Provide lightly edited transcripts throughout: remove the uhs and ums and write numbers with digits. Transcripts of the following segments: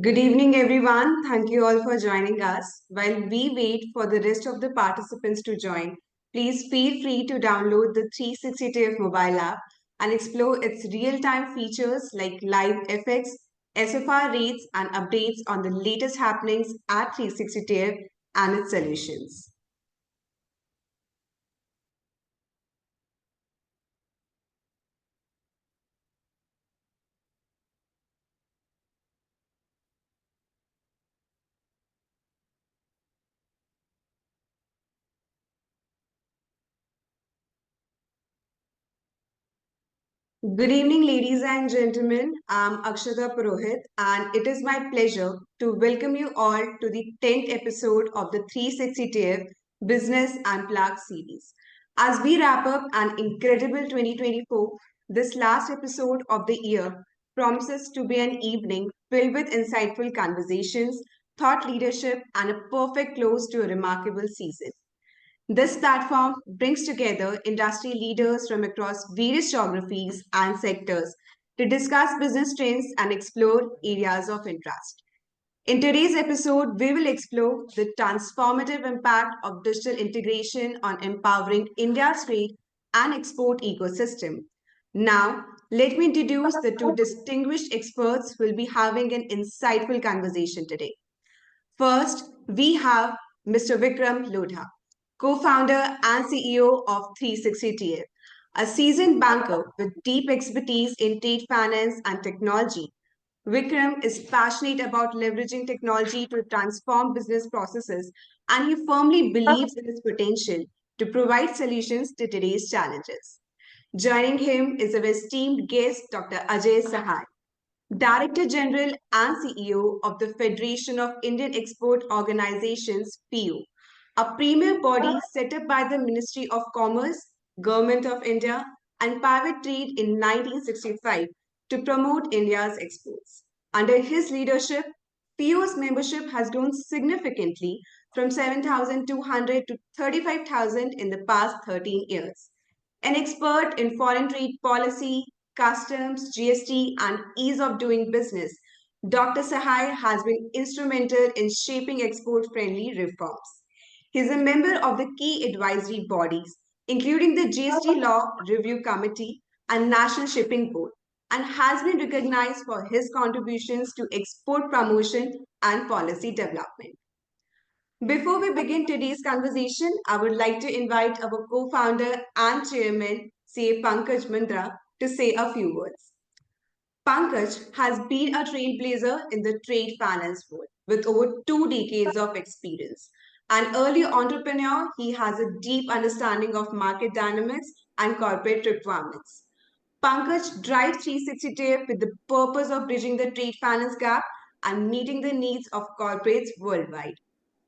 Good evening, everyone. Thank you all for joining us. While we wait for the rest of the participants to join, please feel free to download the 360 mobile app and explore its real time features like live FX, SFR rates, and updates on the latest happenings at 360 and its solutions. Good evening, ladies and gentlemen. I'm Akshata Purohit, and it is my pleasure to welcome you all to the 10th episode of the 360 Business Unplugged series. As we wrap up an incredible 2024, this last episode of the year promises to be an evening filled with insightful conversations, thought leadership, and a perfect close to a remarkable season. This platform brings together industry leaders from across various geographies and sectors to discuss business trends and explore areas of interest. In today's episode, we will explore the transformative impact of digital integration on empowering India's trade and export ecosystem. Now, let me introduce the two distinguished experts who will be having an insightful conversation today. First, we have Mr. Vikram Lodha, co-founder and CEO of 360 TF, a seasoned banker with deep expertise in trade finance and technology. Vikram is passionate about leveraging technology to transform business processes, and he firmly believes in its potential to provide solutions to today's challenges. Joining him is our esteemed guest, Dr. Ajay Sahai, Director General and CEO of the Federation of Indian Export Organizations, PO, a premier body set up by the Ministry of Commerce, Government of India, and Private Trade in 1965 to promote India's exports. Under his leadership, PO's membership has grown significantly from 7,200 to 35,000 in the past 13 years. An expert in foreign trade policy, customs, GST, and ease of doing business, Dr. Sahai has been instrumental in shaping export friendly reforms. He is a member of the key advisory bodies, including the GST Law Review Committee and National Shipping Board, and has been recognized for his contributions to export promotion and policy development. Before we begin today's conversation, I would like to invite our co-founder and chairman, CA Pankaj Mundra, to say a few words. Pankaj has been a trailblazer in the trade finance world with over 2 decades of experience. An early entrepreneur, he has a deep understanding of market dynamics and corporate requirements. Pankaj drives 360 TF with the purpose of bridging the trade finance gap and meeting the needs of corporates worldwide.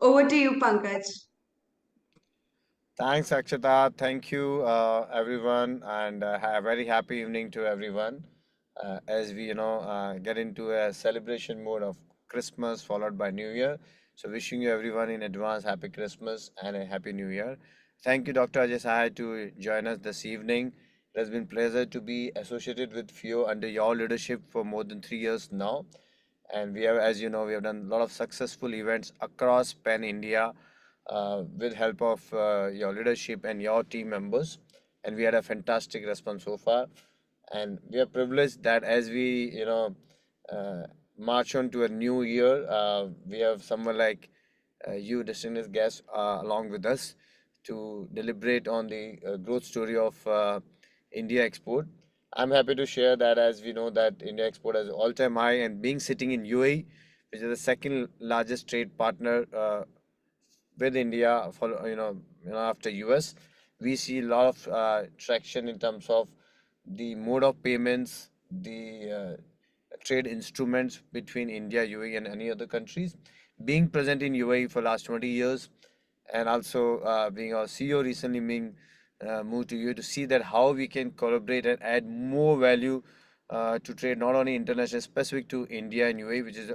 Over to you, Pankaj. Thanks, Akshata. Thank you, everyone, and a very happy evening to everyone. As we, get into a celebration mode of Christmas followed by New Year. So, wishing you everyone in advance happy Christmas and a happy New Year. Thank you, Dr. Ajay Sahai, to join us this evening. It has been pleasure to be associated with FIO under your leadership for more than 3 years now. And we have, as you know, we have done a lot of successful events across Pan India with help of your leadership and your team members, and we had a fantastic response so far. And we are privileged that as we uh, march on to a new year, we have someone like you, distinguished guests, along with us to deliberate on the growth story of India export. I'm happy to share that as we know that India export has all-time high, and being sitting in UAE, which is the second largest trade partner with India, for after US, we see a lot of traction in terms of the mode of payments, the trade instruments between India, UAE, and any other countries. Being present in UAE for last 20 years, and also being our CEO recently being moved to UAE to see that how we can collaborate and add more value to trade not only international, specific to India and UAE, which is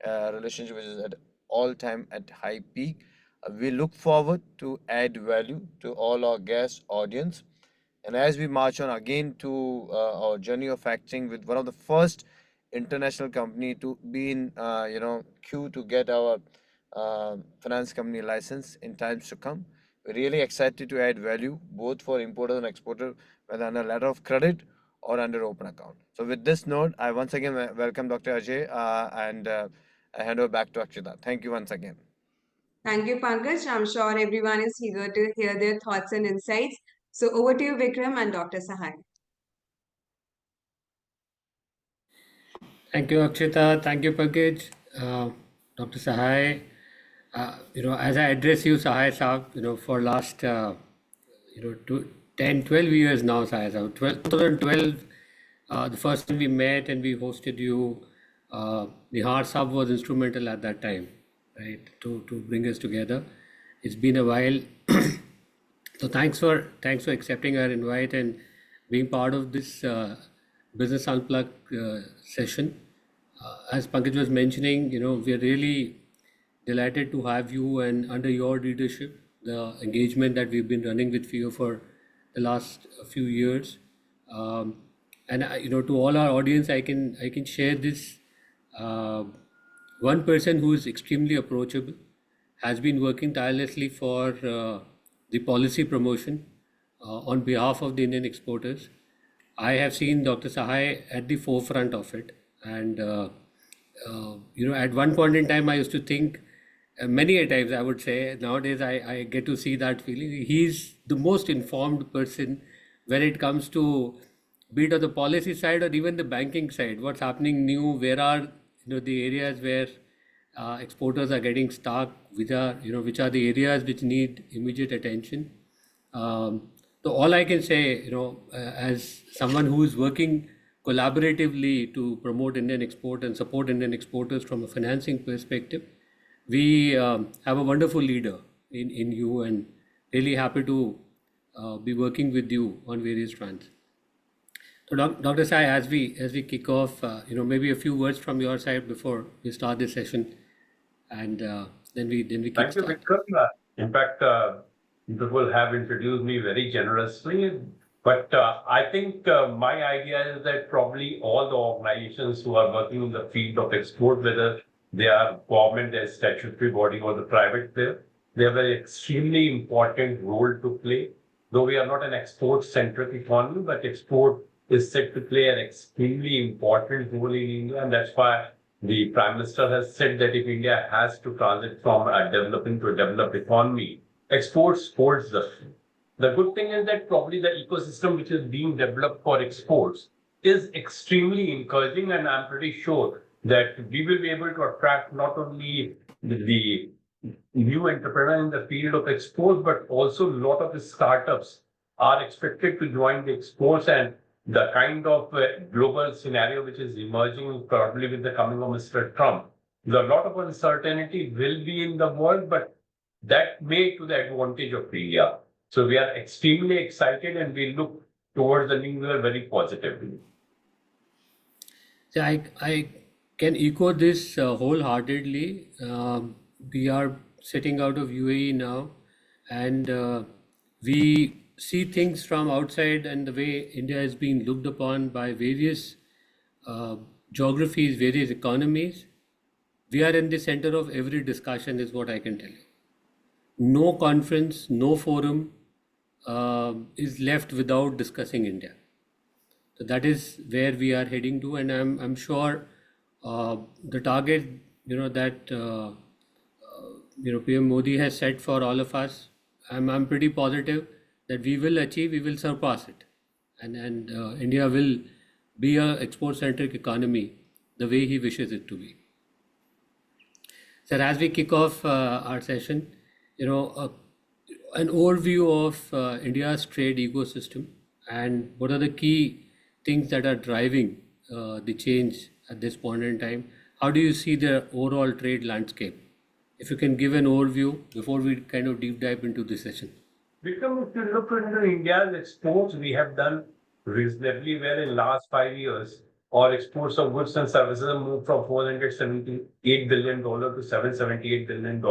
a relationship which is at all time at high peak. We look forward to add value to all our guest audience. And as we march on again to our journey of acting with one of the first international company to be in queue to get our finance company license in times to come. We're really excited to add value both for importer and exporter, whether under letter of credit or under open account. So with this note, I once again welcome Dr. Ajay and I hand over back to Akshita. Thank you once again. Thank you, Pankaj. I'm sure everyone is eager to hear their thoughts and insights. So over to you, Vikram and Dr. Sahai. Thank you, Akshita. Thank you, Pankaj. Dr. Sahai. As I address you, Sahai Saab, for last, 10, 12 years now, Sahai Saab. 2012, the first time we met and we hosted you, Nihar Saab was instrumental at that time, right, to bring us together. It's been a while. So thanks for accepting our invite and being part of this Business Unplugged session. As Pankaj was mentioning, we are really delighted to have you and under your leadership, the engagement that we've been running with FIO for the last few years. And to all our audience, I can share this. One person who is extremely approachable has been working tirelessly for the policy promotion on behalf of the Indian exporters. I have seen Dr. Sahai at the forefront of it. And, at one point in time, I used to think, many a times I would say, nowadays I get to see that feeling. He's the most informed person when it comes to be it on the policy side or even the banking side. What's happening new? Where are the areas where exporters are getting stuck? Which are the areas which need immediate attention? So all I can say, as someone who is working collaboratively to promote Indian export and support Indian exporters from a financing perspective, we have a wonderful leader in you, and really happy to be working with you on various fronts. So, Dr. Sai, as we kick off, maybe a few words from your side before we start this session, and then we Thank you, kickstart. Vikram. In fact, people have introduced me very generously, but I think my idea is that probably all the organizations who are working in the field of export, whether they are government as statutory body or the private player, they have an extremely important role to play. Though we are not an export-centric economy, but export is set to play an extremely important role in India, and that's why the Prime Minister has said that if India has to transit from a developing to a developed economy, exports holds the key. The good thing is that probably the ecosystem which is being developed for exports is extremely encouraging, and I'm pretty sure that we will be able to attract not only the new entrepreneurs in the field of exports, but also a lot of the startups are expected to join the exports, and the kind of global scenario which is emerging probably with the coming of Mr. Trump. A lot of uncertainty will be in the world, but that may to the advantage of India. So we are extremely excited and we look towards the new year very positively. So I can echo this wholeheartedly. We are sitting out of UAE now, and we see things from outside and the way India is being looked upon by various uh, geographies, various economies. We are in the center of every discussion, is what I can tell you. No conference, no forum is left without discussing India. So that is where we are heading to, and I'm sure the target that PM Modi has set for all of us. I'm pretty positive that we will achieve, we will surpass it, and India will be a export-centric economy the way he wishes it to be. So as we kick off our session, an overview of India's trade ecosystem and what are the key things that are driving the change at this point in time. How do you see the overall trade landscape? If you can give an overview before we kind of deep dive into this session. Vikram, if you look into India's exports, we have done reasonably well in last 5 years. Our exports of goods and services have moved from $478 billion to $778 billion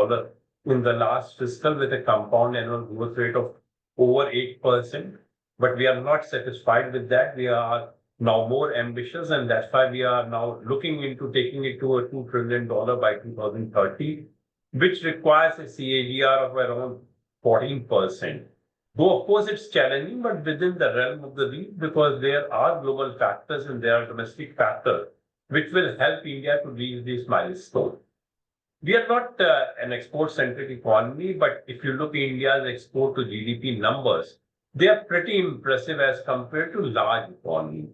in the last fiscal with a compound annual growth rate of over 8%. But we are not satisfied with that. We are now more ambitious, and that's why we are now looking into taking it to a $2 trillion by 2030, which requires a CAGR of around 14%. Though, of course, it's challenging, but within the realm of the deal, because there are global factors and there are domestic factors which will help India to reach this milestone. We are not an export-centric economy, but if you look at India's export to GDP numbers, they are pretty impressive as compared to large economies.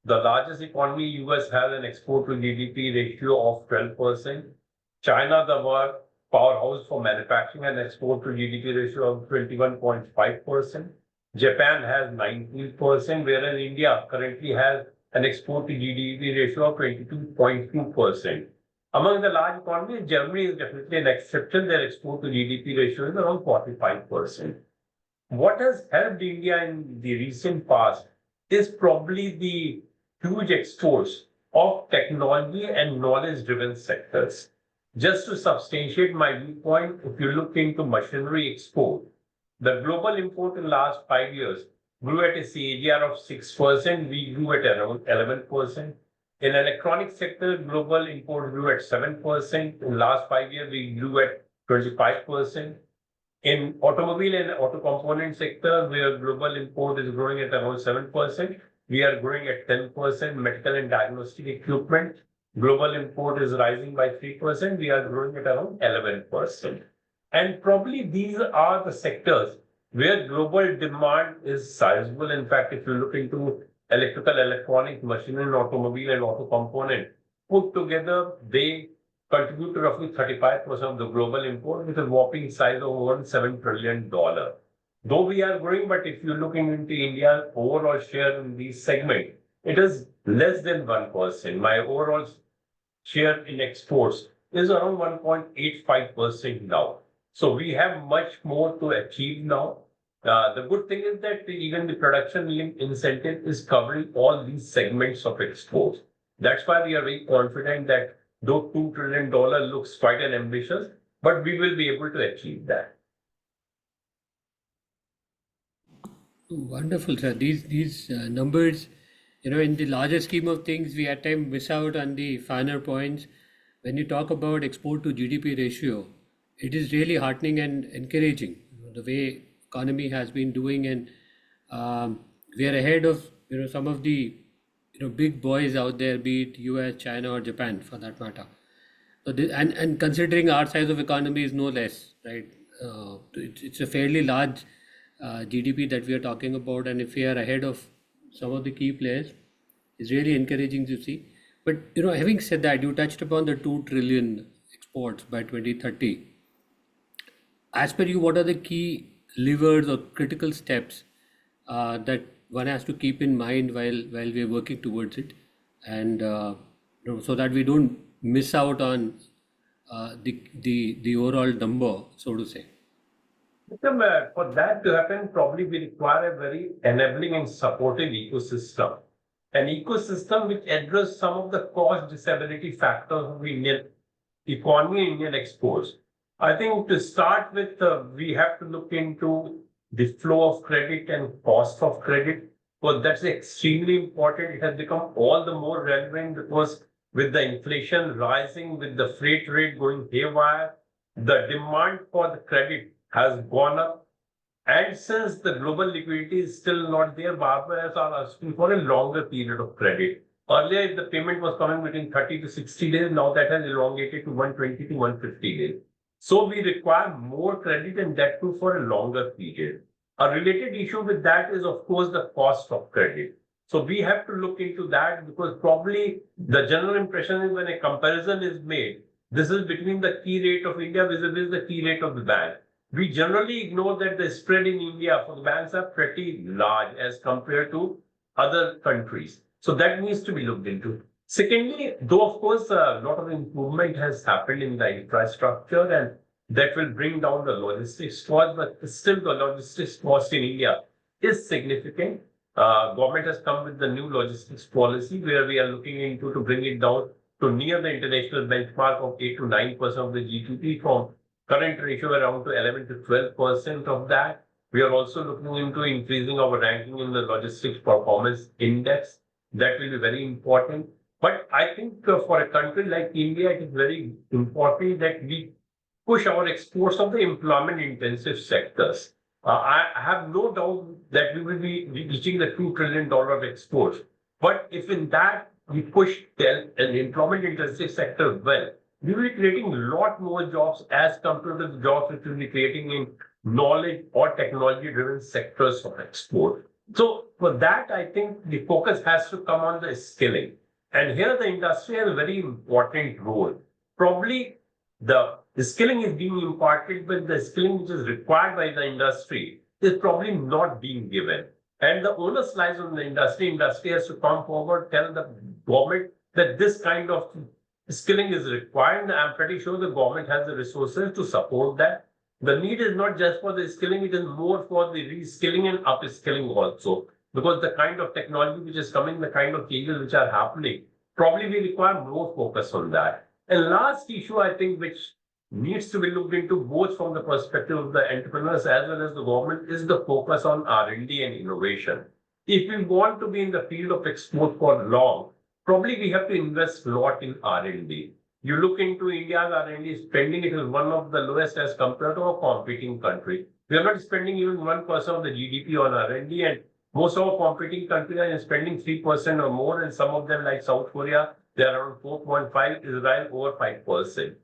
The largest economy, US, has an export to GDP ratio of 12%. China, the world powerhouse for manufacturing, and export to GDP ratio of 21.5%. Japan has 19%, whereas India currently has an export to GDP ratio of 22.2%. Among the large economies, Germany is definitely an exception. Their export to GDP ratio is around 45%. What has helped India in the recent past is probably the huge exports of technology and knowledge-driven sectors. Just to substantiate my viewpoint, if you look into machinery export, the global import in the last 5 years grew at a CAGR of 6%. We grew at around 11%. In electronic sector, global import grew at 7%. In the last 5 years, we grew at 25%. In automobile and auto component sector, where global import is growing at around 7%, we are growing at 10%. Medical and diagnostic equipment, global import is rising by 3%. We are growing at around 11%. And probably these are the sectors where global demand is sizable. In fact, if you look into electrical, electronic, machinery, and automobile and auto component, put together, they contribute to roughly 35% of the global import with a whopping size of over $7 trillion. Though we are growing, but if you're looking into India's overall share in these segments, it is less than 1%. My overall share in exports is around 1.85% now. So we have much more to achieve now. The good thing is that even the production linked incentive is covering all these segments of exports. That's why we are very confident that though $2 trillion looks quite an ambitious, but we will be able to achieve that. Wonderful, sir. These numbers, in the larger scheme of things, we at times miss out on the finer points. When you talk about export to GDP ratio, it is really heartening and encouraging. The way economy has been doing, and we are ahead of some of the big boys out there, be it US, China, or Japan, for that matter. So and considering our size of economy is no less, right? It's a fairly large GDP that we are talking about, and if we are ahead of some of the key players, it's really encouraging to see. But having said that, you touched upon the 2 trillion exports by 2030. As per you, what are the key levers or critical steps that one has to keep in mind while we are working towards it, and so that we don't miss out on the overall number, so to say? For that to happen, probably we require a very enabling and supportive ecosystem. An ecosystem which addresses some of the cost disability factors of Indian economy and Indian exports. I think to start with, we have to look into the flow of credit and cost of credit, because that's extremely important. It has become all the more relevant because with the inflation rising, with the freight rate going haywire, the demand for the credit has gone up. And since the global liquidity is still not there, borrowers are asking for a longer period of credit. Earlier, if the payment was coming between 30 to 60 days, now that has elongated to 120 to 150 days. So we require more credit, and that too for a longer period. A related issue with that is, of course, the cost of credit. So we have to look into that, because probably the general impression is when a comparison is made, this is between the key rate of India vis-a-vis the key rate of the bank. We generally ignore that the spread in India for the banks are pretty large as compared to other countries. So that needs to be looked into. Secondly, though of course a lot of improvement has happened in the infrastructure, and that will bring down the logistics cost, but still the logistics cost in India is significant. Government has come with the new logistics policy where we are looking into to bring it down to near the international benchmark of 8 to 9% of the GDP from current ratio around to 11 to 12% of that. We are also looking into increasing our ranking in the logistics performance index. That will be very important. But I think for a country like India, it is very important that we push our exports of the employment intensive sectors. I have no doubt that we will be reaching the $2 trillion of exports. But if in that we push an employment intensive sector well, we will be creating a lot more jobs as compared to the jobs which we will be creating in knowledge or technology driven sectors of export. So for that, I think the focus has to come on the skilling. And here the industry has a very important role. Probably the skilling is being imparted, but the skilling which is required by the industry is probably not being given. And the onus lies on the industry. Industry has to come forward, tell the government that this kind of skilling is required. And I'm pretty sure the government has the resources to support that. The need is not just for the skilling, it is more for the reskilling and upskilling also. Because the kind of technology which is coming, the kind of changes which are happening, probably we require more focus on that. And last issue, I think, which needs to be looked into both from the perspective of the entrepreneurs as well as the government is the focus on R&D and innovation. If we want to be in the field of export for long, probably we have to invest a lot in R&D. You look into India's R&D spending, it is one of the lowest as compared to a competing country. We are not spending even 1% of the GDP on R&D, and most of our competing countries are spending 3% or more, and some of them like South Korea, they are around 4.5, Israel over 5%.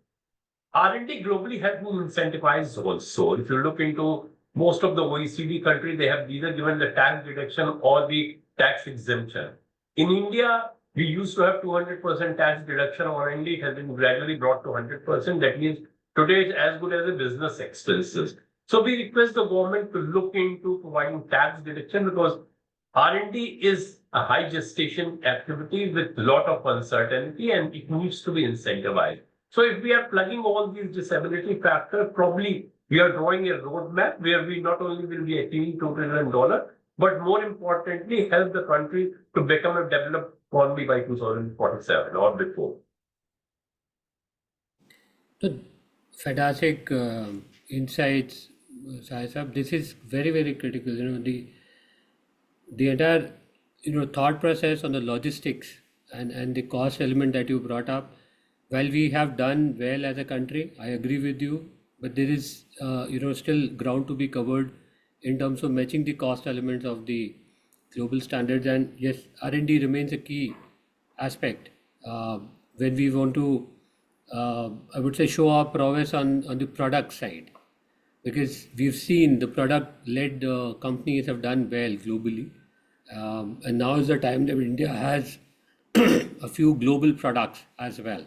R&D globally has been incentivized also. If you look into most of the OECD countries, they have either given the tax deduction or the tax exemption. In India, we used to have 200% tax deduction on R&D. It has been gradually brought to 100%. That means today it's as good as a business expenses. So we request the government to look into providing tax deduction because R&D is a high gestation activity with a lot of uncertainty and it needs to be incentivized. So if we are plugging all these disability factors, probably we are drawing a roadmap where we not only will be achieving $2 trillion, but more importantly, help the country to become a developed economy by 2047 or before. So, fantastic insights, Sai Sahab. This is very, very critical. The entire thought process on the logistics and the cost element that you brought up. While we have done well as a country, I agree with you, but there is still ground to be covered in terms of matching the cost elements of the global standards. And yes, R&D remains a key aspect when we want to, I would say, show our prowess on the product side, because we've seen the product-led companies have done well globally, and now is the time that India has a few global products as well.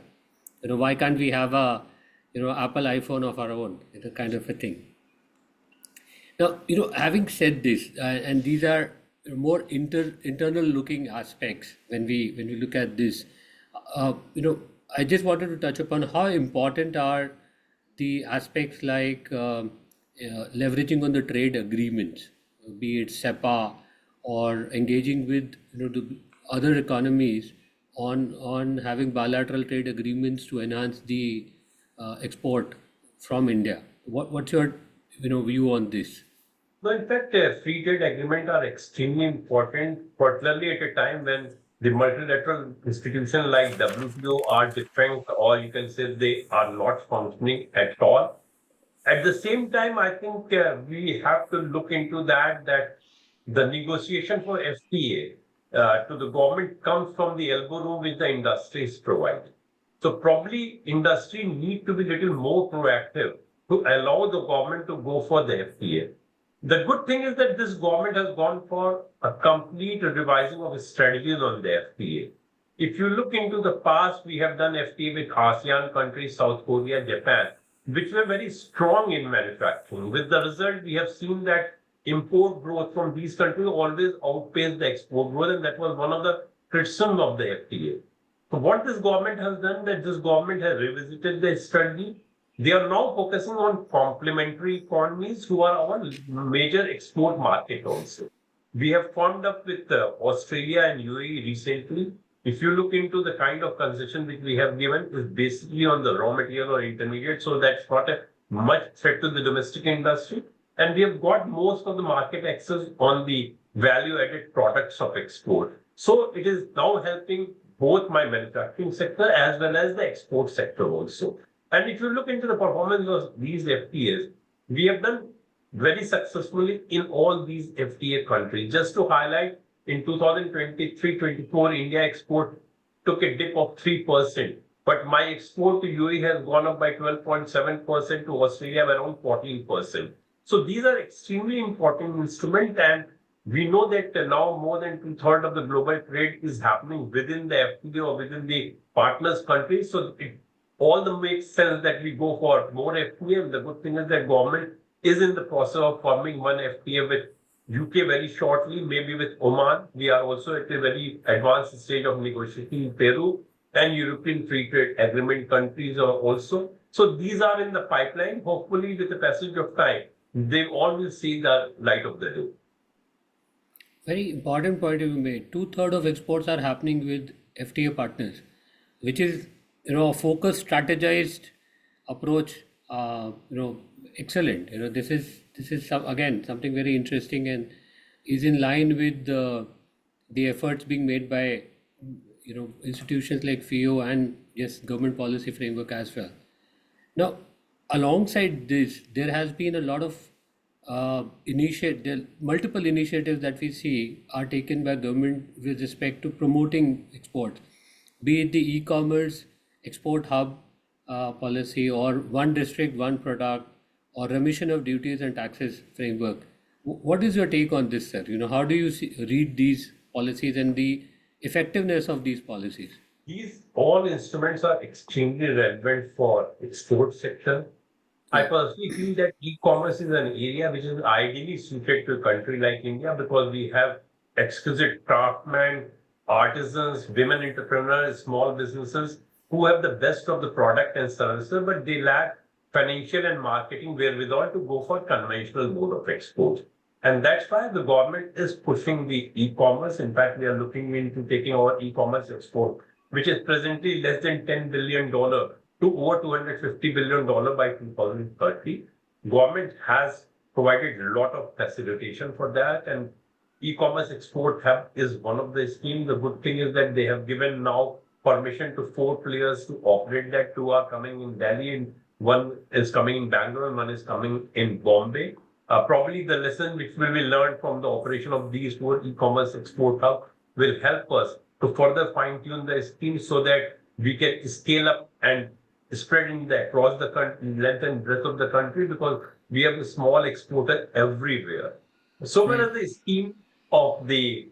Why can't we have a Apple iPhone of our own, kind of a thing. Now, having said this, and these are more internal looking aspects when we look at this, I just wanted to touch upon how important are the aspects like leveraging on the trade agreements, be it SEPA or engaging with the other economies on having bilateral trade agreements to enhance the export from India. What's your view on this? No, in fact, free trade agreements are extremely important, particularly at a time when the multilateral institutions like WTO are defunct, or you can say they are not functioning at all. At the same time, I think we have to look into that the negotiation for FTA to the government comes from the elbow room which the industries provide. So probably industry need to be a little more proactive to allow the government to go for the FTA. The good thing is that this government has gone for a complete revising of its strategies on the FTA. If you look into the past, we have done FTA with ASEAN countries, South Korea, Japan, which were very strong in manufacturing. With the result, we have seen that import growth from these countries always outpaced the export growth, and that was one of the criticisms of the FTA. So what this government has done, that this government has revisited the strategy. They are now focusing on complementary economies who are our major export market also. We have formed up with Australia and UAE recently. If you look into the kind of concession which we have given is basically on the raw material or intermediate, so that's not a much threat to the domestic industry. And we have got most of the market access on the value-added products of export. So it is now helping both my manufacturing sector as well as the export sector also. And if you look into the performance of these FTAs, we have done very successfully in all these FTA countries. Just to highlight, in 2023-24, India export took a dip of 3%, but my export to UAE has gone up by 12.7%, to Australia by around 14%. So these are extremely important instruments, and we know that now more than two-thirds of the global trade is happening within the FTA or within the partners countries. So it all the makes sense that we go for more FTA. And the good thing is that government is in the process of forming one FTA with UK very shortly, maybe with Oman. We are also at a very advanced stage of negotiating in Peru, and European Free Trade Agreement countries are also. So these are in the pipeline. Hopefully, with the passage of time, they all will see the light of the day. Very important point you made. Two-thirds of exports are happening with FTA partners, which is, a focused, strategized approach. Excellent. This is again something very interesting and is in line with the efforts being made by institutions like FIO and yes, government policy framework as well. Now, alongside this, there has been a lot of multiple initiatives that we see are taken by government with respect to promoting export, be it the e-commerce export hub policy or one district, one product, or remission of duties and taxes framework. What is your take on this, sir? How do you read these policies and the effectiveness of these policies? These all instruments are extremely relevant for export sector. I personally feel that e-commerce is an area which is ideally suited to a country like India because we have exquisite craftsmen, artisans, women entrepreneurs, small businesses who have the best of the product and services, but they lack financial and marketing wherewithal to go for conventional mode of export. And that's why the government is pushing the e-commerce. In fact, we are looking into taking our e-commerce export, which is presently less than $10 billion to over $250 billion by 2030. Government has provided a lot of facilitation for that, and e-commerce export hub is one of the schemes. The good thing is that they have given now permission to 4 players to operate that. 2 are coming in Delhi, and 1 is coming in Bangalore, and 1 is coming in Bombay. Probably the lesson which will be learned from the operation of these 4 e-commerce export hub will help us to further fine-tune the scheme so that we can scale up and spread across the country, length and breadth of the country, because we have a small exporter everywhere. So when the scheme of the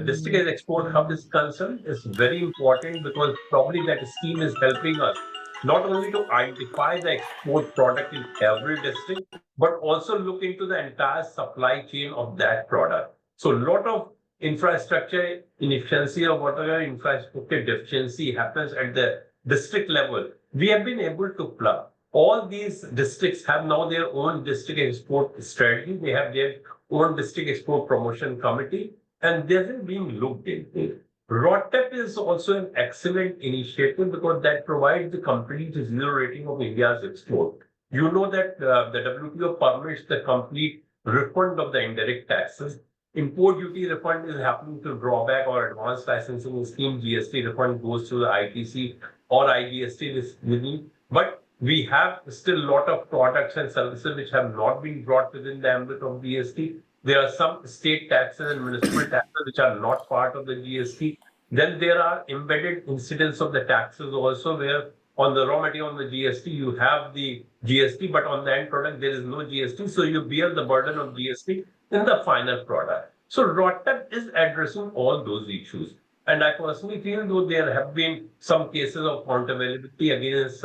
district as export hub is concerned, is very important because probably that scheme is helping us not only to identify the export product in every district, but also look into the entire supply chain of that product. So a lot of infrastructure inefficiency or whatever infrastructure deficiency happens at the district level, we have been able to plug. All these districts have now their own district export strategy. They have their own district export promotion committee, and this is being looked into. ROTEP is also an excellent initiative because that provides the complete zero rating of India's export. You know that the WTO permits the complete refund of the indirect taxes. Import duty refund is happening through drawback or advanced licensing scheme. GST refund goes to the ITC or IGST. But we have still a lot of products and services which have not been brought within the ambit of GST. There are some state taxes and municipal taxes which are not part of the GST. Then there are embedded incidents of the taxes also, where on the raw material on the GST, you have the GST, but on the end product, there is no GST. So you bear the burden of GST in the final product. So ROTEP is addressing all those issues. And I personally feel though there have been some cases of countervailability against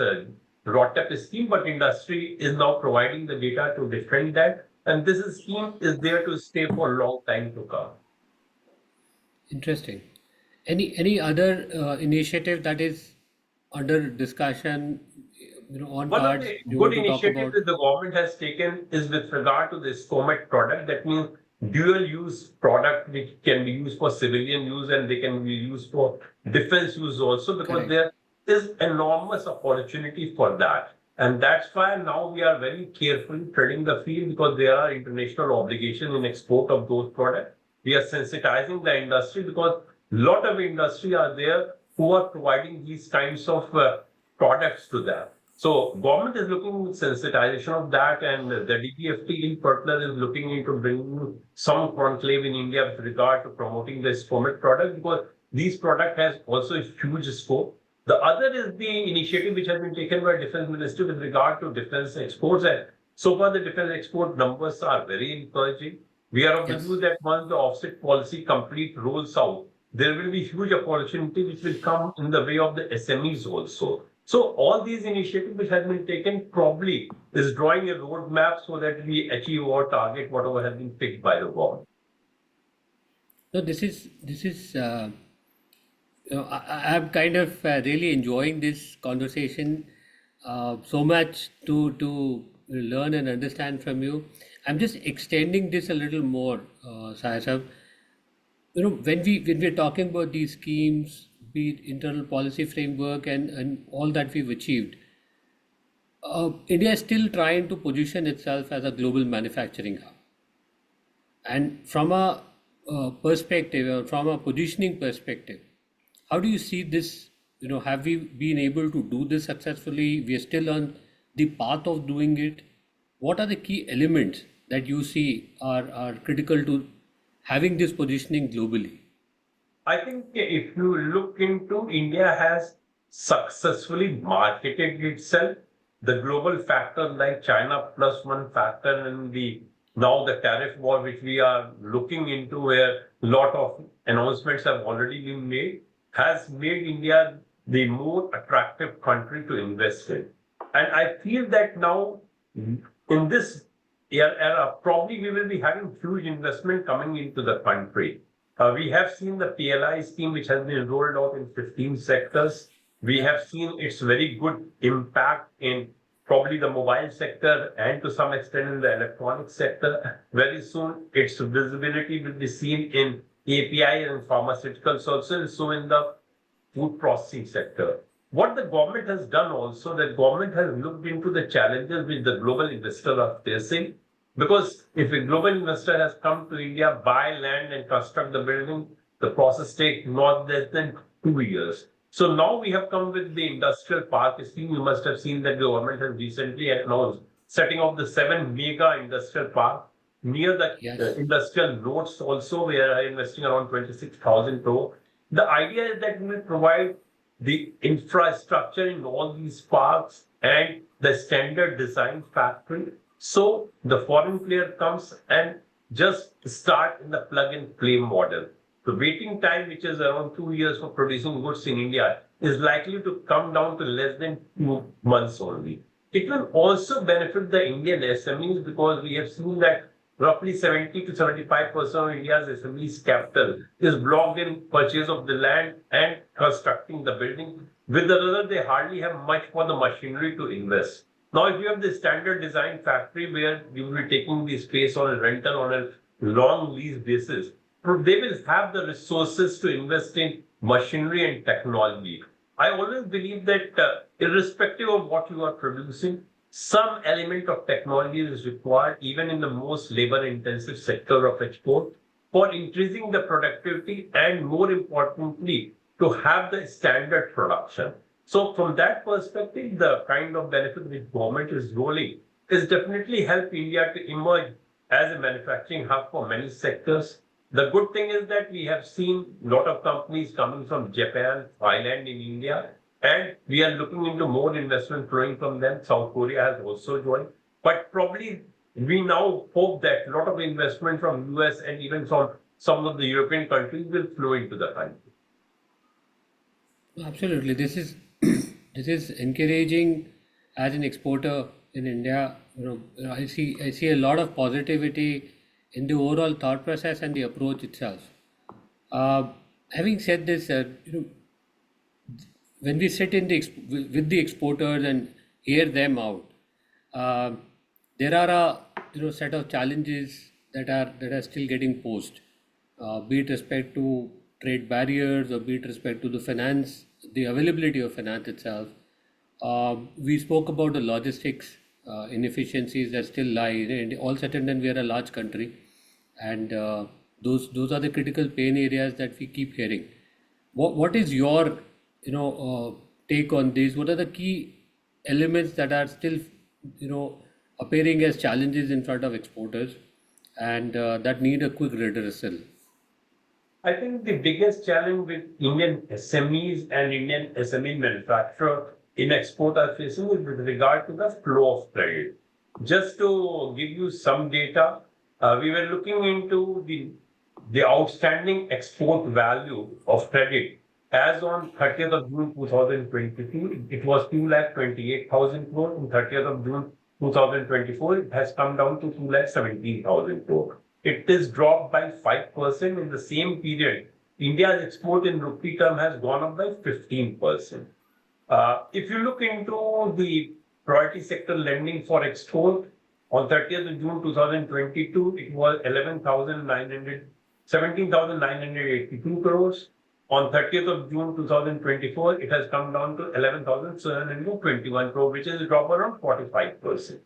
ROTEP scheme, but industry is now providing the data to defend that. And this scheme is there to stay for a long time to come. Interesting. Any other initiative that is under discussion, on One of cards the you good want to talk initiatives about? that the government has taken is with regard to the SCOMET product. That means dual use product which can be used for civilian use and they can be used for defense use also, because Correct. there is enormous opportunity for that. And that's why now we are very carefully treading the field because there are international obligations in export of those products. We are sensitizing the industry because a lot of industry are there who are providing these kinds of products to them. So government is looking at sensitization of that, and the DPFT in particular is looking into bringing some conclave in India with regard to promoting the SCOMET product, because these product has also a huge scope. The other is the initiative which has been taken by Defense Ministry with regard to defense exports, and so far the defense export numbers are very encouraging. We are of the view Yes. that once the offset policy complete rolls out, there will be huge opportunity which will come in the way of the SMEs also. So all these initiatives which have been taken probably is drawing a roadmap so that we achieve our target, whatever has been picked by the government. So this is I'm kind of really enjoying this conversation so much to learn and understand from you. I'm just extending this a little more, Sai Sahab. When we're talking about these schemes, be it internal policy framework and all that we've achieved, India is still trying to position itself as a global manufacturing hub. And from a perspective, or from a positioning perspective, how do you see this? Have we been able to do this successfully? We are still on the path of doing it. What are the key elements that you see are critical to having this positioning globally? I think if you look into India has successfully marketed itself, the global factor like China plus one factor in the now the tariff war which we are looking into, where a lot of announcements have already been made, has made India the more attractive country to invest in. And I feel that now in this era, probably we will be having huge investment coming into the country. We have seen the PLI scheme, which has been rolled out in 15 sectors. We Yeah. have seen its very good impact in probably the mobile sector and to some extent in the electronic sector. Very soon, its visibility will be seen in API and pharmaceuticals also, and so in the food processing sector. What the government has done also, the government has looked into the challenges which the global investors are facing. Because if a global investor has come to India, buy land and construct the building, the process takes not less than 2 years. So now we have come with the industrial park scheme. You must have seen that the government has recently announced setting up the 7 mega industrial park near the Yes. industrial nodes also. We are investing around 26,000 crore. The idea is that we will provide the infrastructure in all these parks and the standard design factory. So the foreign player comes and just start in the plug and play model. The waiting time, which is around 2 years for producing goods in India, is likely to come down to less than 2 months only. It will also benefit the Indian SMEs because we have seen that roughly 70 to 75% of India's SMEs capital is blocked in purchase of the land and constructing the building. With the result, they hardly have much for the machinery to invest. Now, if you have the standard design factory where you will be taking the space on a rental on a long lease basis, they will have the resources to invest in machinery and technology. I always believe that irrespective of what you are producing, some element of technology is required even in the most labor intensive sector of export for increasing the productivity and more importantly to have the standard production. So from that perspective, the kind of benefit which government is rolling is definitely help India to emerge as a manufacturing hub for many sectors. The good thing is that we have seen a lot of companies coming from Japan, Thailand in India, and we are looking into more investment flowing from them. South Korea has also joined. But probably we now hope that a lot of investment from US and even from some of the European countries will flow into the country. Absolutely. This is encouraging as an exporter in India. I see a lot of positivity in the overall thought process and the approach itself. Uh, Having said this, when we sit with the exporters and hear them out, uh, there are a set of challenges that are still getting posed, be it respect to trade barriers or be it respect to the finance, the availability of finance itself. We spoke about the logistics inefficiencies that still lie. And all said and done, we are a large country, and Those are the critical pain areas that we keep hearing. What is your take on this? What are the key elements that are still appearing as challenges in front of exporters and that need a quick redressal? I think the biggest challenge with Indian SMEs and Indian SME manufacturer in export are facing is with regard to the flow of credit. Just to give you some data, we were looking into the outstanding export value of credit as on 30th of June 2022. It was 2,28,000 crore. On 30th of June 2024, it has come down to 2,17,000 crore. It is dropped by 5% in the same period. India's export in rupee term has gone up by 15%. If you look into the priority sector lending for export, on 30th of June 2022, it was 17,982 crores. On 30th of June 2024, it has come down to 11,721 crores, which is a drop around 45%.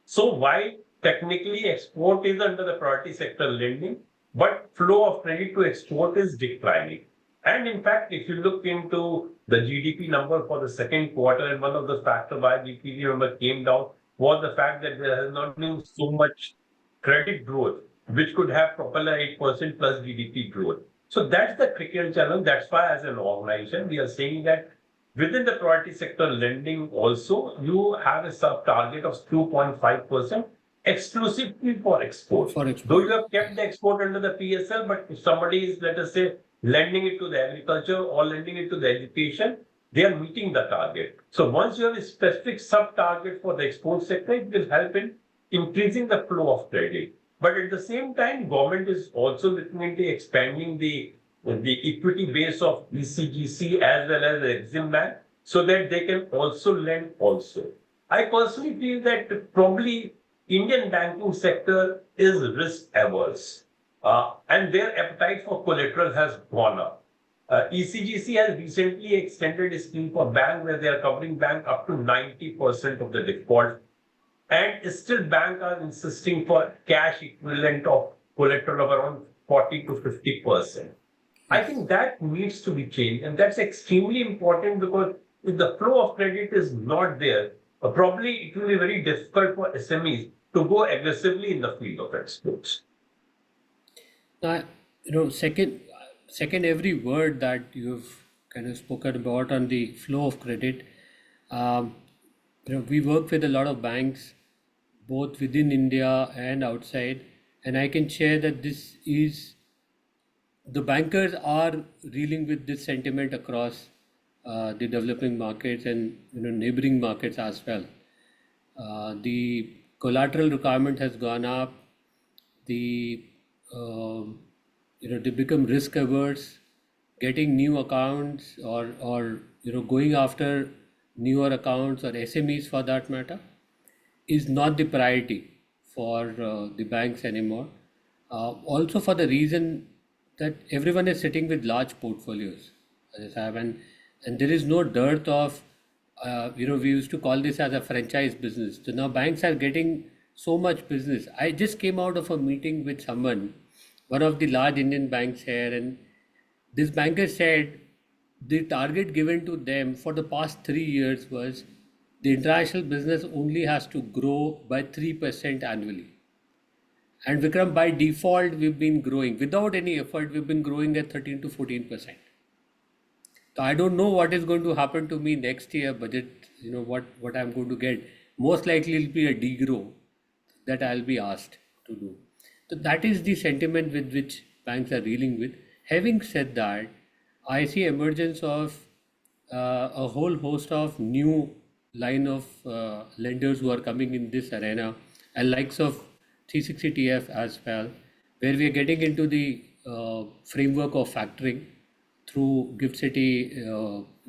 So while technically export is under the priority sector lending, but flow of credit to export is declining. And in fact, if you look into the GDP number for the second quarter, and one of the factors why GDP number came down was the fact that there has not been so much credit growth, which could have propelled 8% plus GDP growth. So that's the critical challenge. That's why, as an organization, we are saying that within the priority sector lending also, you have a sub-target of 2.5% exclusively for export. For Though export. you have kept the export under the PSL, but if somebody is, let us say, lending it to the agriculture or lending it to the education, they are meeting the target. So once you have a specific sub-target for the export sector, it will help in increasing the flow of credit. But at the same time, government is also looking into expanding the equity base of ECGC as well as the Exim Bank so that they can also lend also. I personally feel that probably Indian banking sector is risk averse and their appetite for collateral has gone up. ECGC has recently extended a scheme for bank where they are covering bank up to 90% of the default, and still banks are insisting for cash equivalent of collateral of around 40 to 50%. I think that needs to be changed, and that's extremely important because if the flow of credit is not there, probably it will be very difficult for SMEs to go aggressively in the field of exports. Now, second every word that you've kind of spoken about on the flow of credit, um, we work with a lot of banks, both within India and outside, and I can share that the bankers are dealing with this sentiment across the developing markets and neighboring markets as well. The collateral requirement has gone up. The they become risk averse. Getting new accounts or going after newer accounts or SMEs for that matter is not the priority for the banks anymore. Also for the reason that everyone is sitting with large portfolios, as I have, and there is no dearth of, we used to call this as a franchise business. So now banks are getting so much business. I just came out of a meeting with someone, one of the large Indian banks here, and this banker said the target given to them for the past 3 years was the international business only has to grow by 3% annually. And Vikram, by default, we've been growing without any effort, we've been growing at 13 to 14%. So I don't know what is going to happen to me next year budget, what I'm going to get. Most likely it'll be a degrow that I'll be asked to do. So that is the sentiment with which banks are dealing with. Having said that, I see emergence of a whole host of new line of lenders who are coming in this arena, and likes of 360TF as well, where we are getting into the framework of factoring through Gift City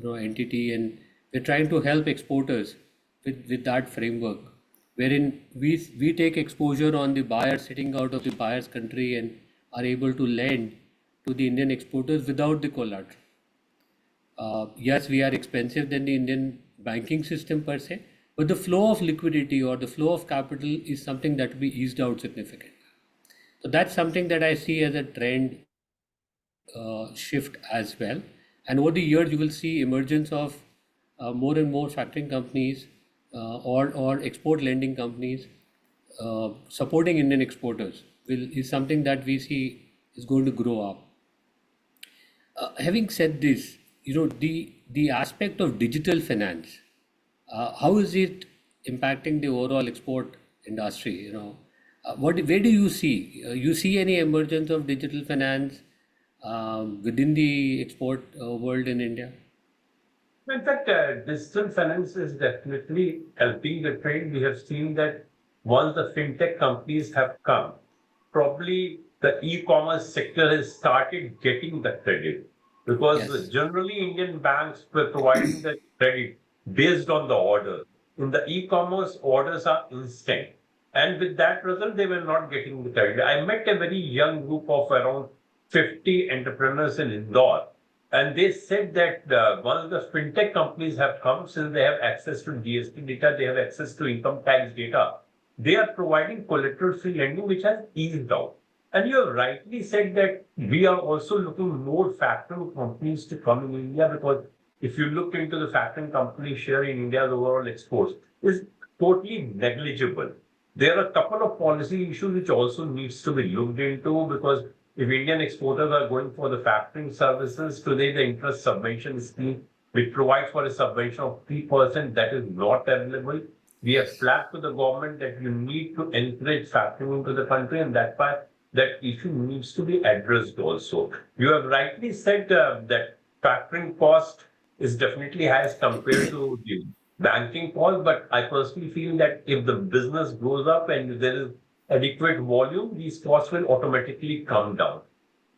entity, and we're trying to help exporters with that framework, wherein we take exposure on the buyer sitting out of the buyer's country and are able to lend to the Indian exporters without the collateral. Yes, we are expensive than the Indian banking system per se, but the flow of liquidity or the flow of capital is something that we eased out significantly. So that's something that I see as a trend shift as well. And over the years, you will see emergence of more and more factoring companies or export lending companies supporting Indian exporters is something that we see is going to grow up. Having said this, the aspect of digital finance, how is it impacting the overall export industry? Where do you see you see any emergence of digital finance within the export world in India? In fact, digital finance is definitely helping the trade. We have seen that once the fintech companies have come, probably the e-commerce sector has started getting the credit because Yes, generally Indian banks were providing the credit based on the order. In the e-commerce, orders are instant. And with that result, they were not getting the credit. I met a very young group of around 50 entrepreneurs in Indore, and they said that once the fintech companies have come, since they have access to GST data, they have access to income tax data, they are providing collateral-free lending, which has eased out. And you have rightly said that we are also looking more factoring companies to come in India because if you look into the factoring company share in India's overall exports, is totally negligible. There are a couple of policy issues which also needs to be looked into because if Indian exporters are going for the factoring services, today the interest subvention scheme, which provides for a subvention of 3%, that is not available. We have yes. flagged to the government that you need to encourage factoring into the country, and that's why that issue needs to be addressed also. You have rightly said that factoring cost is definitely high as compared to the banking cost, but I personally feel that if the business grows up and there is adequate volume, these costs will automatically come down.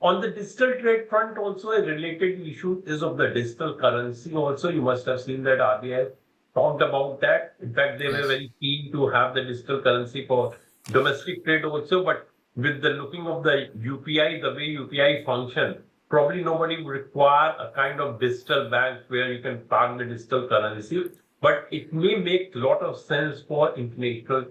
On the digital trade front, also a related issue is of the digital currency. Also, you must have seen that RBI talked about that. In fact, they were Yes. very keen to have the digital currency for domestic trade also. But with the looking of the UPI, the way UPI function, probably nobody would require a kind of digital bank where you can park the digital currency. But it may make a lot of sense for international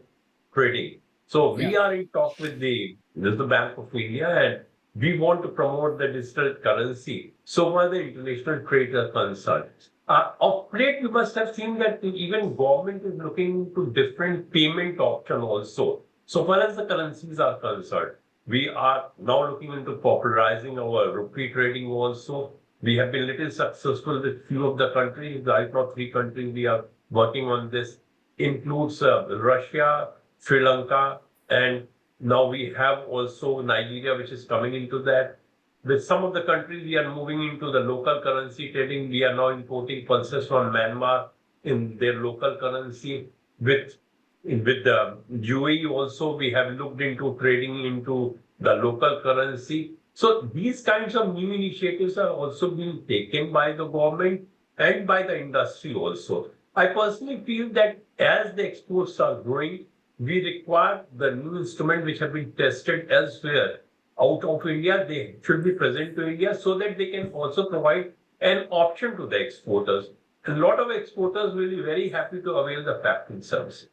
trading. So Yeah. we are in talk with the Reserve Bank of India, and we want to promote the digital currency so far the international trade are concerned. Of late, you must have seen that even government is looking into different payment option also. So far as the currencies are concerned, we are now looking into popularizing our rupee trading also. We have been little successful with few of the countries. Right now, three countries we are working on this includes Russia, Sri Lanka, and now we have also Nigeria, which is coming into that. With some of the countries, we are moving into the local currency trading. We are now importing pulses from Myanmar in their local currency. With the UAE also, we have looked into trading into the local currency. So these kinds of new initiatives are also being taken by the government and by the industry also. I personally feel that as the exports are growing, we require the new instrument which have been tested elsewhere out of India. They should be present to India so that they can also provide an option to the exporters. A lot of exporters will be very happy to avail the factoring service.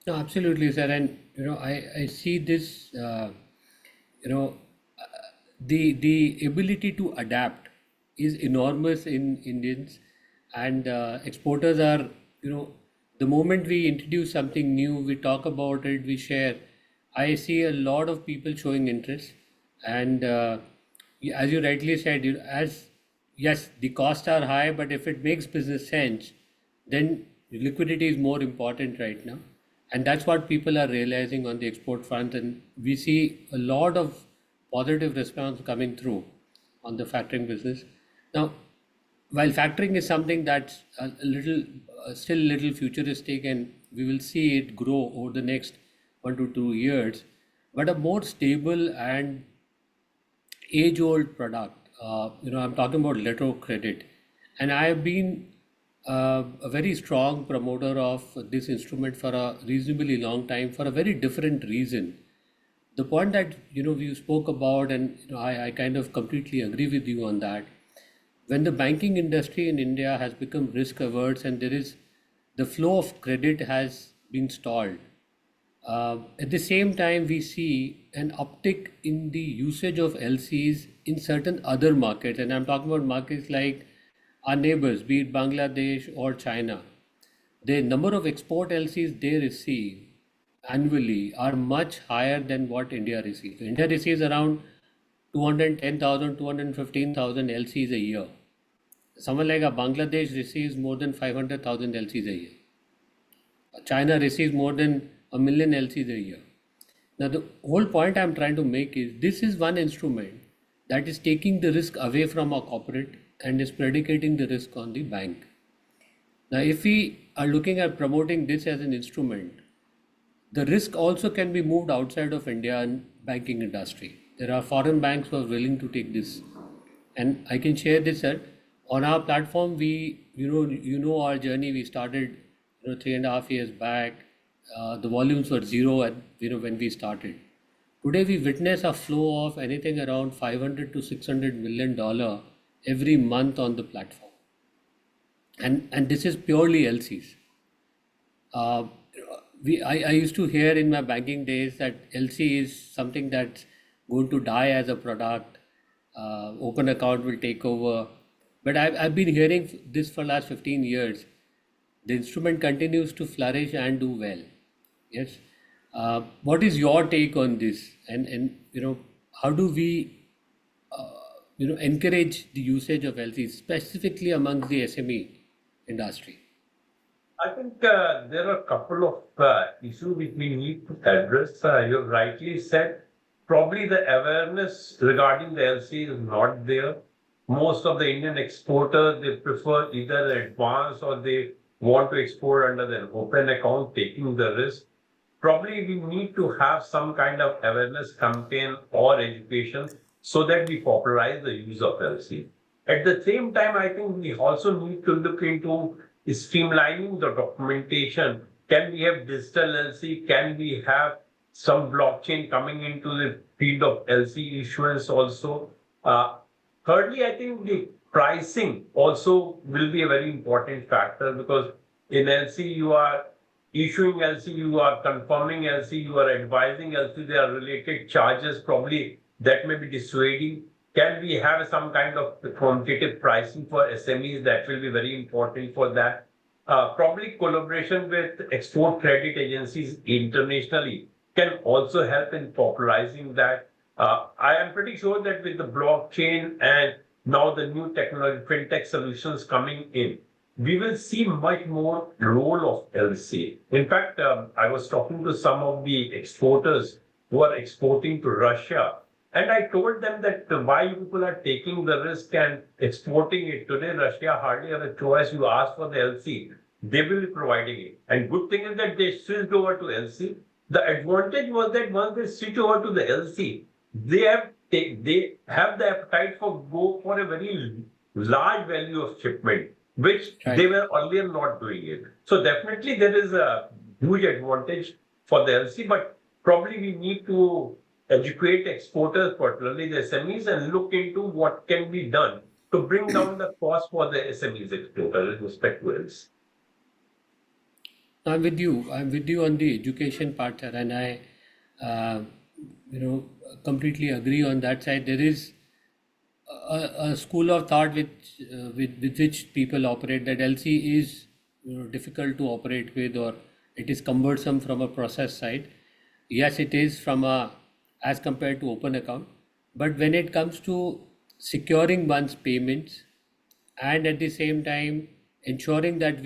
No, absolutely, sir. And I see this. You know, the ability to adapt is enormous in Indians, and exporters are, the moment we introduce something new, we talk about it, we share. I see a lot of people showing interest, and as you rightly said, as yes, the costs are high, but if it makes business sense, then liquidity is more important right now, and that's what people are realizing on the export front, and we see a lot of positive response coming through on the factoring business. Now, while factoring is something that's a little still a little futuristic, and we will see it grow over the next 1 to 2 years, but a more stable and age-old product. I'm talking about letter of credit, and I have been a very strong promoter of this instrument for a reasonably long time for a very different reason. The point that we spoke about, and I kind of completely agree with you on that. When the banking industry in India has become risk averse and there is the flow of credit has been stalled, At the same time, we see an uptick in the usage of LCs in certain other markets, and I'm talking about markets like our neighbors, be it Bangladesh or China. The number of export LCs they receive annually are much higher than what India receives. India receives around 210,000, 215,000 LCs a year. Someone like a Bangladesh receives more than 500,000 LCs a year. China receives more than a million LCs a year. Now, the whole point I'm trying to make is this is one instrument that is taking the risk away from a corporate and is predicating the risk on the bank. Now, if we are looking at promoting this as an instrument, the risk also can be moved outside of India and banking industry. There are foreign banks who are willing to take this, and I can share this, sir. On our platform, you know our journey. We started 3.5 years back. The volumes were zero at when we started. Today we witness a flow of anything around 500 to 600 million dollar every month on the platform, and this is purely LCs. Uh, I used to hear in my banking days that LC is something that's going to die as a product. Open account will take over. But I've been hearing this for last 15 years. The instrument continues to flourish and do well. Yes. What is your take on this? And how do we encourage the usage of LC specifically amongst the SME industry? I think there are a couple of issues which we need to address. You rightly said, probably the awareness regarding the LC is not there. Most of the Indian exporters, they prefer either advance or they want to export under the open account, taking the risk. Probably we need to have some kind of awareness campaign or education so that we popularize the use of LC. At the same time, I think we also need to look into streamlining the documentation. Can we have digital LC? Can we have some blockchain coming into the field of LC issuance also? Uh, Thirdly, I think the pricing also will be a very important factor because in LC you are issuing LC, you are confirming LC, you are advising LC, there are related charges probably that may be dissuading. Can we have some kind of competitive pricing for SMEs? That will be very important for that. Probably collaboration with export credit agencies internationally can also help in popularizing that. I am pretty sure that with the blockchain and now the new technology, fintech solutions coming in, we will see much more role of LC. In fact, I was talking to some of the exporters who are exporting to Russia, and I told them that why you people are taking the risk and exporting it. Today, Russia hardly have a choice. You ask for the LC, they will be providing it. And good thing is that they switched over to LC. The advantage was that once they switch over to the LC, they have the appetite for go for a very large value of shipment, which they Right. were earlier not doing it. So definitely there is a huge advantage for the LC, but probably we need to educate exporters, particularly the SMEs, and look into what can be done to bring down the cost for the SMEs exporters with respect to LC. I'm with you. I'm with you on the education part, sir, and I, uh, completely agree on that side. There is a school of thought with which people operate that LC is difficult to operate with, or it is cumbersome from a process side. Yes, it is from a as compared to open account, but when it comes to securing one's payments and at the same time ensuring that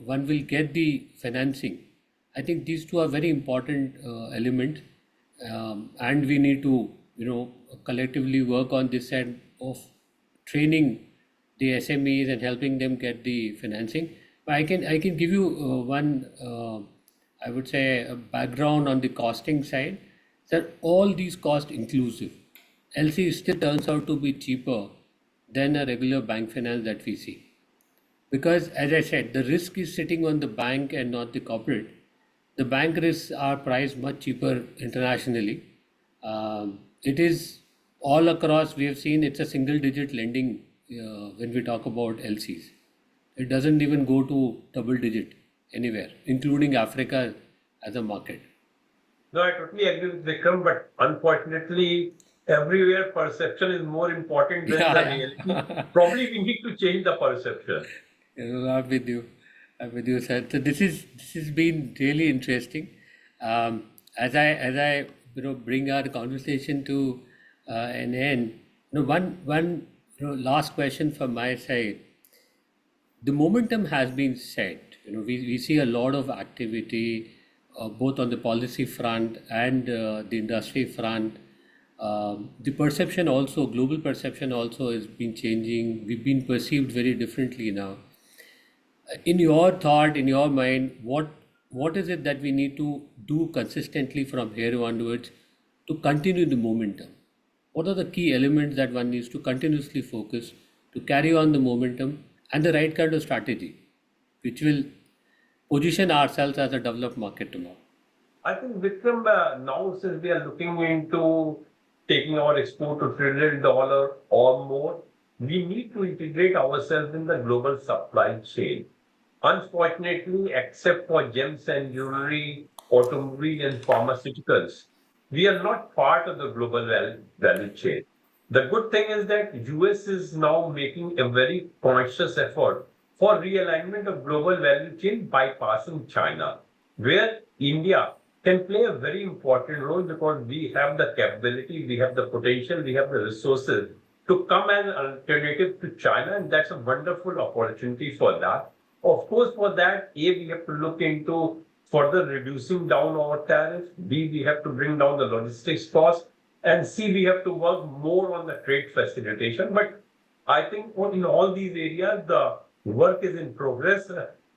one will get the financing, I think these two are very important elements, and we need to collectively work on this end of training the SMEs and helping them get the financing. But I can give you one I would say a background on the costing side, that all these cost inclusive. LC still turns out to be cheaper than a regular bank finance that we see. Because as I said, the risk is sitting on the bank and not the corporate. The bank risks are priced much cheaper internationally. It is all across, we have seen it's a single digit lending when we talk about LCs. It doesn't even go to double digit anywhere, including Africa as a market. No, I totally agree with Vikram, but unfortunately, everywhere perception is more important than the Yeah, reality. yeah. Probably we need to change the perception. I'm with you. I'm with you, sir. So this has been really interesting. As I bring our conversation to an end. One last question from my side. The momentum has been set. We see a lot of activity both on the policy front and the industry front. The perception also, global perception also has been changing. We've been perceived very differently now. In your thought, in your mind, what is it that we need to do consistently from here onwards to continue the momentum? What are the key elements that one needs to continuously focus to carry on the momentum and the right kind of strategy, which will position ourselves as a developed market tomorrow? I think Vikram, now since we are looking into taking our export to $1 trillion or more, we need to integrate ourselves in the global supply chain. Unfortunately, except for gems and jewelry, automobile and pharmaceuticals, we are not part of the global value chain. The good thing is that US is now making a very conscious effort for realignment of global value chain bypassing China, where India can play a very important role because we have the capability, we have the potential, we have the resources to come as an alternative to China, and that's a wonderful opportunity for that. Of course, for that, A, we have to look into further reducing down our tariffs, B, we have to bring down the logistics cost, and C, we have to work more on the trade facilitation. But I think in all these areas, the work is in progress.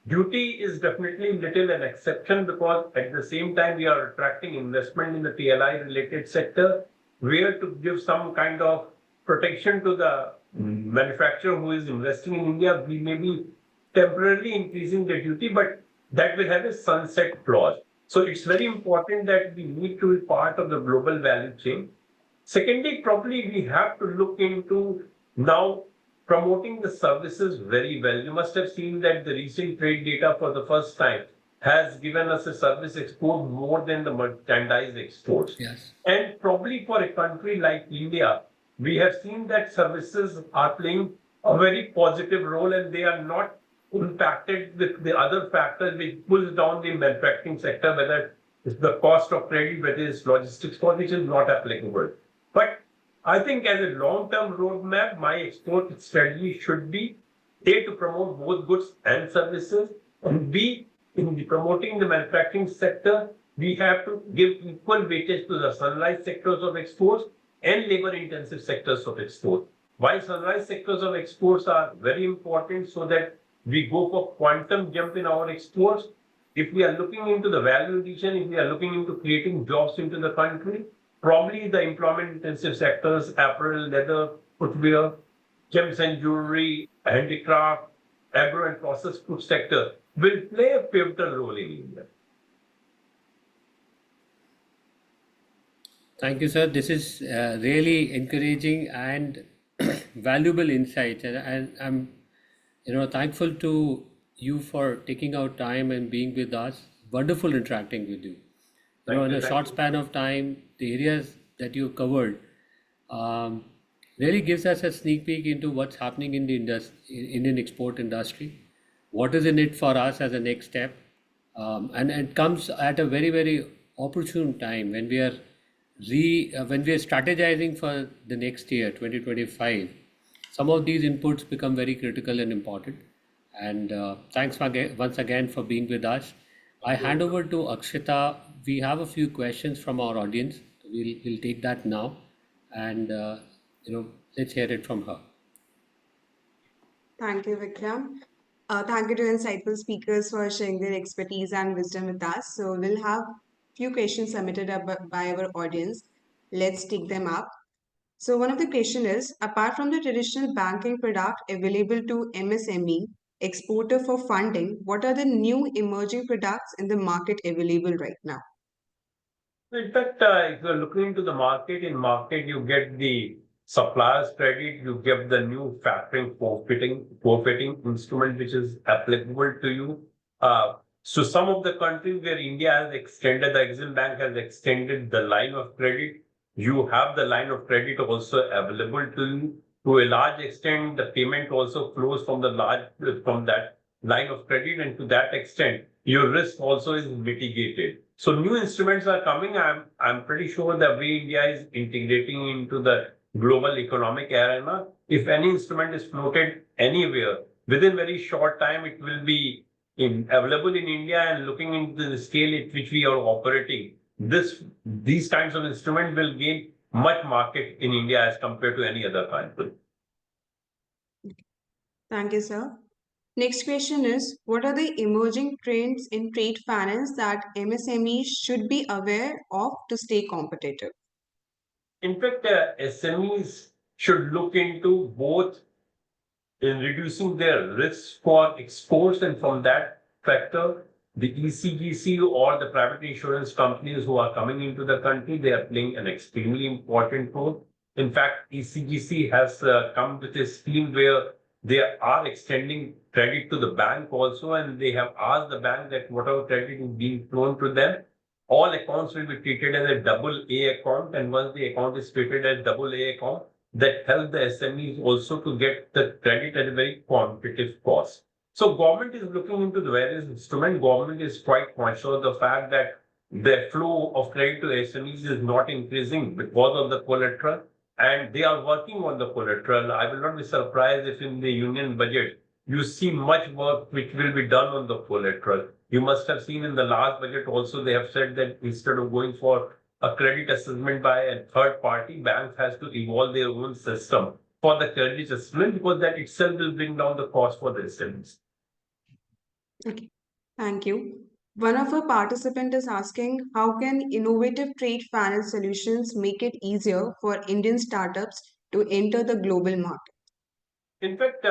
Duty is definitely little an exception because at the same time we are attracting investment in the TLI related sector, where to give some kind of protection to the manufacturer who is investing in India. We may be temporarily increasing the duty, but that will have a sunset clause. So it's very important that we need to be part of the global value chain. Secondly, probably we have to look into now promoting the services very well. You must have seen that the recent trade data for the first time has given us a service export more than the merchandise exports. Yes. And probably for a country like India, we have seen that services are playing a very positive role and they are not impacted with the other factors which pulls down the manufacturing sector, whether it's the cost of credit, whether it's logistics cost, which is not applicable. But I think as a long-term roadmap, my export strategy should be A, to promote both goods and services, and B, in promoting the manufacturing sector, we have to give equal weightage to the sunrise sectors of exports and labor-intensive sectors of export. Why sunrise sectors of exports are very important so that we go for quantum jump in our exports. If we are looking into the value addition, if we are looking into creating jobs into the country, probably the employment intensive sectors, apparel, leather, footwear, gems and jewelry, handicraft, agro and processed food sector will play a pivotal role in India. Thank you, sir. This is really encouraging and valuable insights, and I'm, thankful to you for taking out time and being with us. Wonderful interacting with you. Thank In you. a Thank short you. span of time, the areas that you covered um, really gives us a sneak peek into what's happening in the Indian export industry, what is in it for us as a next step, and it comes at a very, very opportune time when we are strategizing for the next year, 2025. Some of these inputs become very critical and important. And thanks once again for being with us. I hand over to Akshita. We have a few questions from our audience. We'll take that now, and let's hear it from her. Thank you, Vikram. Thank you to insightful speakers for sharing their expertise and wisdom with us. So we'll have few questions submitted up by our audience. Let's take them up. So one of the question is, apart from the traditional banking product available to MSME exporter for funding, what are the new emerging products in the market available right now? In fact, if you're looking into the market, in market you get the supplier's credit, you get the new factoring forfeiting instrument which is applicable to you. So some of the countries where India has extended, the Exim Bank has extended the line of credit. You have the line of credit also available to you. To a large extent, the payment also flows from from that line of credit, and to that extent, your risk also is mitigated. So new instruments are coming. I'm pretty sure the way India is integrating into the global economic arena, if any instrument is floated anywhere, within very short time, it will be available in India, and looking into the scale at which we are operating, these kinds of instruments will gain much market in India as compared to any other country. Thank you, sir. Next question is, what are the emerging trends in trade finance that MSMEs should be aware of to stay competitive? In fact, SMEs should look into both in reducing their risks for exports, and from that factor, the ECGC or the private insurance companies who are coming into the country, they are playing an extremely important role. In fact, ECGC has come with a scheme where they are extending credit to the bank also, and they have asked the bank that whatever credit is being thrown to them, all accounts will be treated as a double A account, and once the account is treated as double A account, that help the SMEs also to get the credit at a very competitive cost. So government is looking into the various instruments. Government is quite conscious of the fact that the flow of credit to SMEs is not increasing because of the collateral, and they are working on the collateral. I will not be surprised if in the union budget you see much work which will be done on the collateral. You must have seen in the last budget also they have said that instead of going for a credit assessment by a third party, banks has to evolve their own system for the credit assessment, because that itself will bring down the cost for the SMEs. Okay, thank you. One of our participants is asking, how can innovative trade finance solutions make it easier for Indian startups to enter the global market? In fact,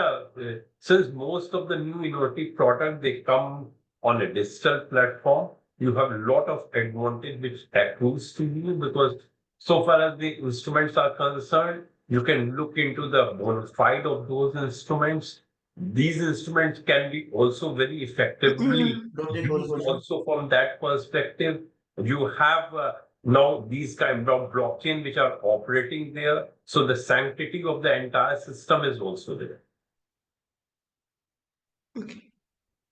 since most of the new innovative products they come on a digital platform, you have a lot of advantage which accrues to you, because so far as the instruments are concerned, you can look into the bona fide of those instruments. These instruments can be also very effectively used also from that perspective. You have now these kind of blockchain which are operating there. So the sanctity of the entire system is also there. Okay,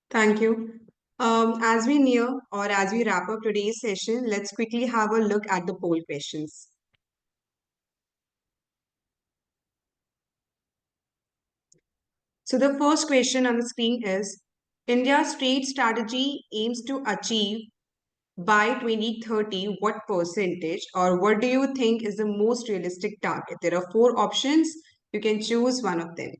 thank you. As we near or as we wrap up today's session, let's quickly have a look at the poll questions. So the first question on the screen is, India's trade strategy aims to achieve by 2030 what percentage, or what do you think is the most realistic target? There are four options. You can choose one of them.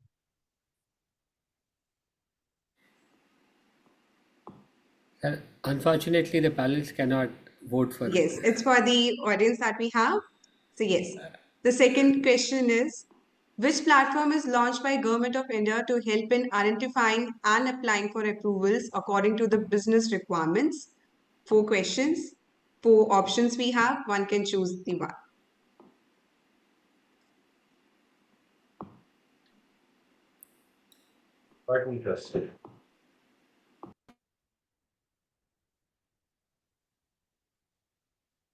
Unfortunately, the panelists cannot vote for Yes, it. it's for the audience that we have. So yes. The second question is, which platform is launched by Government of India to help in identifying and applying for approvals according to the business requirements? Four questions, four options we have. One can choose the one. Quite interesting.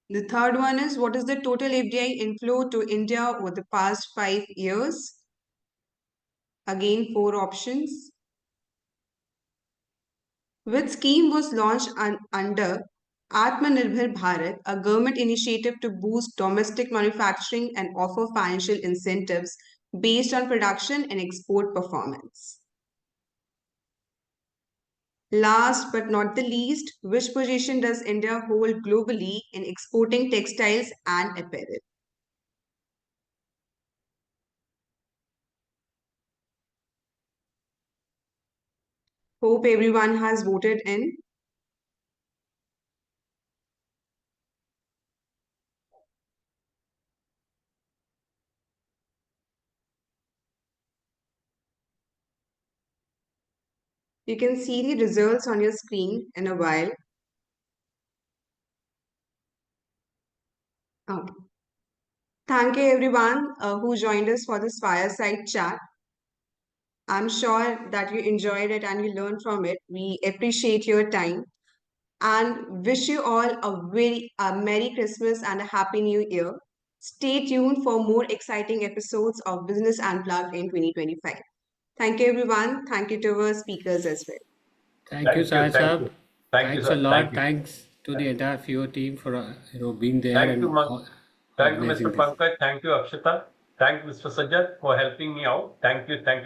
The third one is, what is the total FDI inflow to India over the past 5 years? Again, four options. Which scheme was launched under Atmanirbhar Bharat, a government initiative to boost domestic manufacturing and offer financial incentives based on production and export performance? Last but not the least, which position does India hold globally in exporting textiles and apparel? Hope everyone has voted in. You can see the results on your screen in a while. Okay. Thank you everyone who joined us for this fireside chat. I'm sure that you enjoyed it and you learned from it. We appreciate your time. and wish you all a Merry Christmas and a Happy New Year. Stay tuned for more exciting episodes of Business Unplugged in 2025. Thank you, everyone. Thank you to our speakers as well. Thank you, Sai Thank Saab. you. Thank you, Thanks a sir. Thank lot. you. Thanks to the entire FIO team for being there Thank you, and Thank you, Mr. organizing this. Pankaj. Thank you, Akshita. Thank you, Mr. Sajjad, for helping me out. Thank you. Thank you.